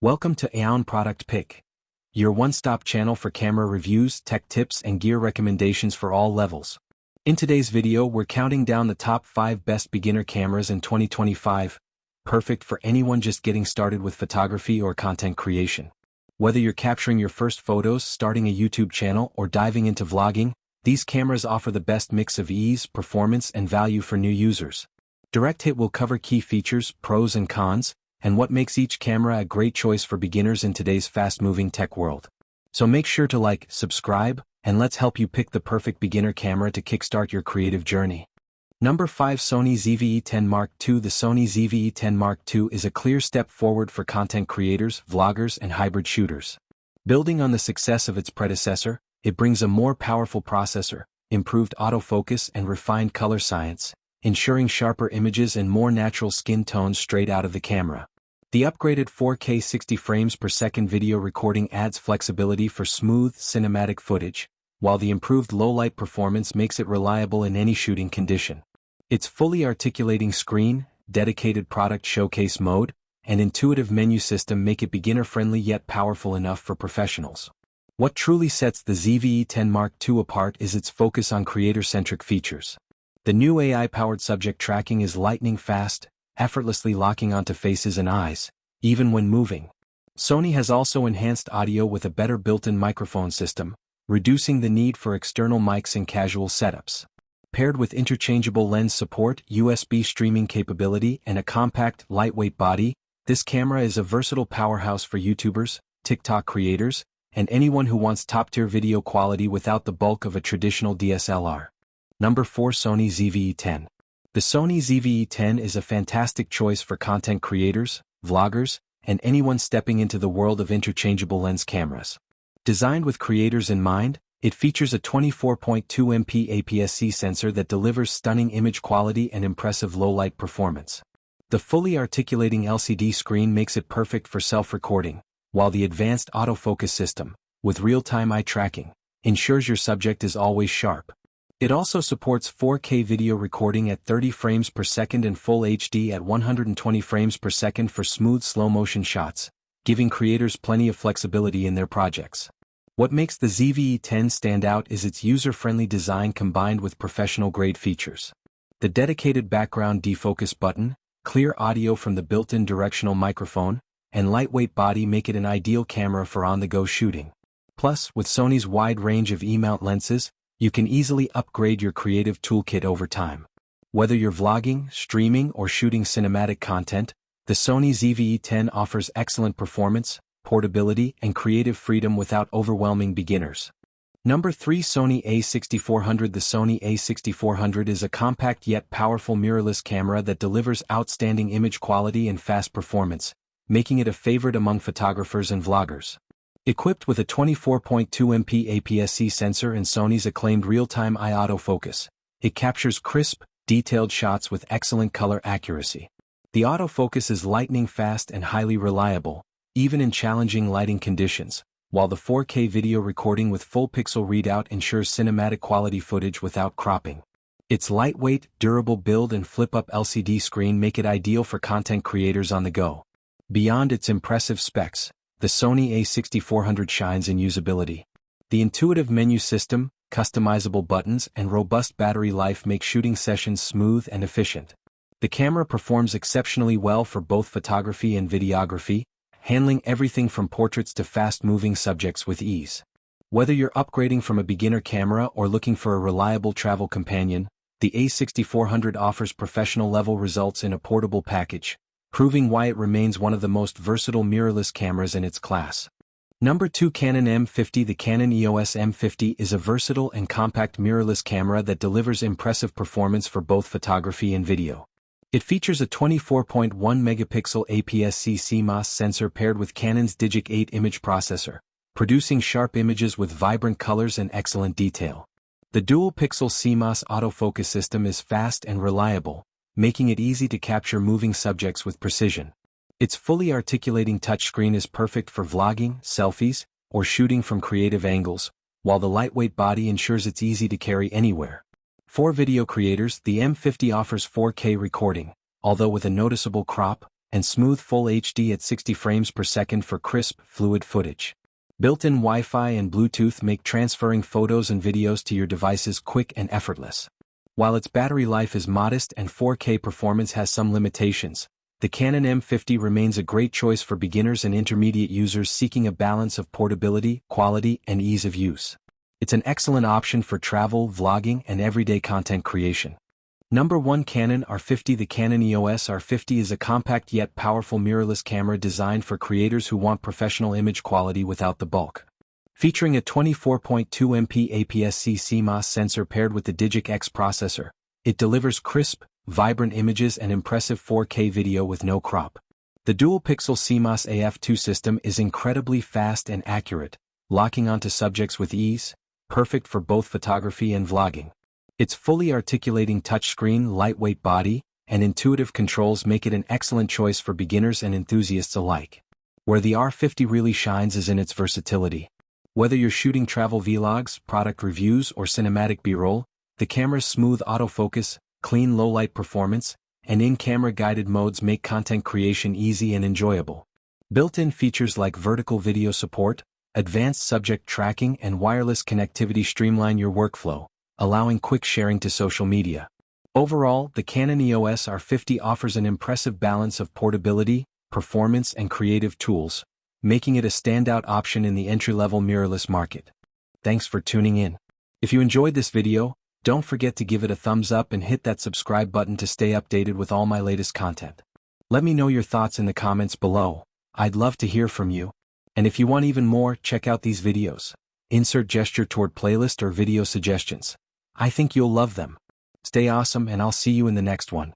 Welcome to Aon Product Pick, your one-stop channel for camera reviews, tech tips, and gear recommendations for all levels. In today's video, we're counting down the top 5 best beginner cameras in 2025, perfect for anyone just getting started with photography or content creation. Whether you're capturing your first photos, starting a YouTube channel, or diving into vlogging, these cameras offer the best mix of ease, performance, and value for new users. Direct Hit will cover key features, pros and cons, and what makes each camera a great choice for beginners in today's fast-moving tech world. So make sure to like, subscribe, and let's help you pick the perfect beginner camera to kickstart your creative journey. Number 5. Sony ZV-E10 Mark II. The Sony ZV-E10 Mark II is a clear step forward for content creators, vloggers, and hybrid shooters. Building on the success of its predecessor, it brings a more powerful processor, improved autofocus, and refined color science, ensuring sharper images and more natural skin tones straight out of the camera. The upgraded 4K 60 frames per second video recording adds flexibility for smooth, cinematic footage, while the improved low-light performance makes it reliable in any shooting condition. Its fully articulating screen, dedicated product showcase mode, and intuitive menu system make it beginner-friendly yet powerful enough for professionals. What truly sets the ZV-E10 Mark II apart is its focus on creator-centric features. The new AI-powered subject tracking is lightning fast, effortlessly locking onto faces and eyes, even when moving. Sony has also enhanced audio with a better built-in microphone system, reducing the need for external mics in casual setups. Paired with interchangeable lens support, USB streaming capability, and a compact, lightweight body, this camera is a versatile powerhouse for YouTubers, TikTok creators, and anyone who wants top-tier video quality without the bulk of a traditional DSLR. Number 4. Sony ZV-E10. The Sony ZV-E10 is a fantastic choice for content creators, vloggers, and anyone stepping into the world of interchangeable lens cameras. Designed with creators in mind, it features a 24.2 MP APS-C sensor that delivers stunning image quality and impressive low-light performance. The fully articulating LCD screen makes it perfect for self-recording, while the advanced autofocus system, with real-time eye tracking, ensures your subject is always sharp. It also supports 4K video recording at 30 frames per second and Full HD at 120 frames per second for smooth slow-motion shots, giving creators plenty of flexibility in their projects. What makes the ZV-E10 stand out is its user-friendly design combined with professional-grade features. The dedicated background defocus button, clear audio from the built-in directional microphone, and lightweight body make it an ideal camera for on-the-go shooting. Plus, with Sony's wide range of E-mount lenses, you can easily upgrade your creative toolkit over time. Whether you're vlogging, streaming, or shooting cinematic content, the Sony ZV-E10 offers excellent performance, portability, and creative freedom without overwhelming beginners. Number 3. Sony a6400. The Sony a6400 is a compact yet powerful mirrorless camera that delivers outstanding image quality and fast performance, making it a favorite among photographers and vloggers. Equipped with a 24.2 MP APS-C sensor and Sony's acclaimed real-time eye autofocus, it captures crisp, detailed shots with excellent color accuracy. The autofocus is lightning fast and highly reliable, even in challenging lighting conditions, while the 4K video recording with full pixel readout ensures cinematic quality footage without cropping. Its lightweight, durable build and flip-up LCD screen make it ideal for content creators on the go. Beyond its impressive specs, the Sony a6400 shines in usability. The intuitive menu system, customizable buttons, and robust battery life make shooting sessions smooth and efficient. The camera performs exceptionally well for both photography and videography, handling everything from portraits to fast-moving subjects with ease. Whether you're upgrading from a beginner camera or looking for a reliable travel companion, the a6400 offers professional-level results in a portable package, proving why it remains one of the most versatile mirrorless cameras in its class. Number 2. Canon M50. The Canon EOS M50 is a versatile and compact mirrorless camera that delivers impressive performance for both photography and video. It features a 24.1 megapixel APS-C CMOS sensor paired with Canon's Digic 8 image processor, producing sharp images with vibrant colors and excellent detail. The dual-pixel CMOS autofocus system is fast and reliable, making it easy to capture moving subjects with precision. Its fully articulating touchscreen is perfect for vlogging, selfies, or shooting from creative angles, while the lightweight body ensures it's easy to carry anywhere. For video creators, the M50 offers 4K recording, although with a noticeable crop, and smooth Full HD at 60 frames per second for crisp, fluid footage. Built-in Wi-Fi and Bluetooth make transferring photos and videos to your devices quick and effortless. While its battery life is modest and 4K performance has some limitations, the Canon M50 remains a great choice for beginners and intermediate users seeking a balance of portability, quality, and ease of use. It's an excellent option for travel, vlogging, and everyday content creation. Number 1. Canon R50. The Canon EOS R50 is a compact yet powerful mirrorless camera designed for creators who want professional image quality without the bulk. Featuring a 24.2 MP APS-C CMOS sensor paired with the Digic X processor, it delivers crisp, vibrant images and impressive 4K video with no crop. The dual-pixel CMOS AF2 system is incredibly fast and accurate, locking onto subjects with ease, perfect for both photography and vlogging. Its fully articulating touchscreen, lightweight body, and intuitive controls make it an excellent choice for beginners and enthusiasts alike. Where the R50 really shines is in its versatility. Whether you're shooting travel vlogs, product reviews, or cinematic B-roll, the camera's smooth autofocus, clean low-light performance, and in-camera guided modes make content creation easy and enjoyable. Built-in features like vertical video support, advanced subject tracking, and wireless connectivity streamline your workflow, allowing quick sharing to social media. Overall, the Canon EOS R50 offers an impressive balance of portability, performance, and creative tools, making it a standout option in the entry-level mirrorless market. Thanks for tuning in. If you enjoyed this video, don't forget to give it a thumbs up and hit that subscribe button to stay updated with all my latest content. Let me know your thoughts in the comments below. I'd love to hear from you. And if you want even more, check out these videos. Insert gesture toward playlist or video suggestions. I think you'll love them. Stay awesome and I'll see you in the next one.